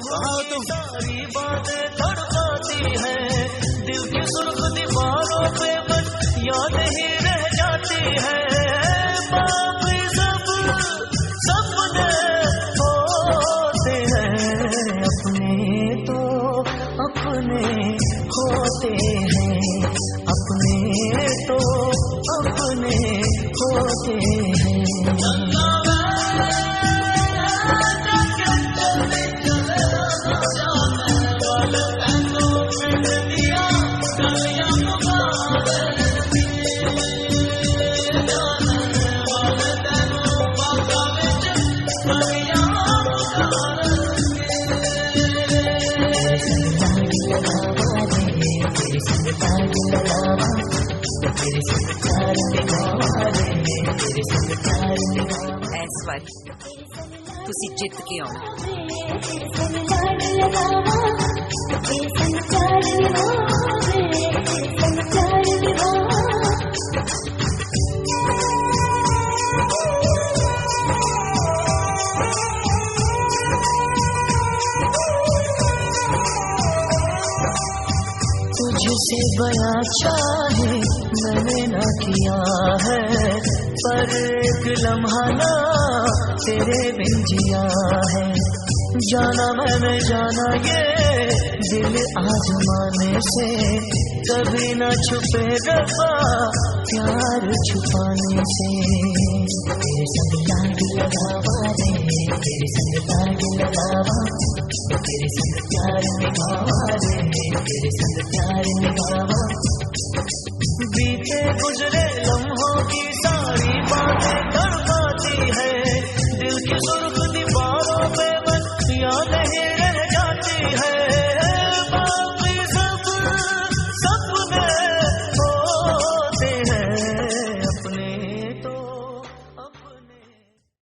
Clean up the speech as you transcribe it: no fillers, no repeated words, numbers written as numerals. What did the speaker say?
कहाँ हो तुम? सारी बातें तड़पाती है, दिल की सुर्ख दीवारों पे बस याद ही रह जाती है। बाकी सब सपने होते हैं, अपने तो अपने होते हैं, अपने तो अपने होते हैं। ऐश्वर तुसी जित के आओ। तुझसे बड़ा चाहे मैंने ना किया है, पर एक लम्हा ना तेरे बिन जिया है। जाना मैंने जाना ये दिल आजमाने से, कभी न छुपे दफा प्यार छुपाने से। तेरे संग लाग लगावा रे, तेरे संग लाग लगावा, तेरे संग प्यार निभावा रे, तेरे संग प्यार निभावा। बीते गुजरे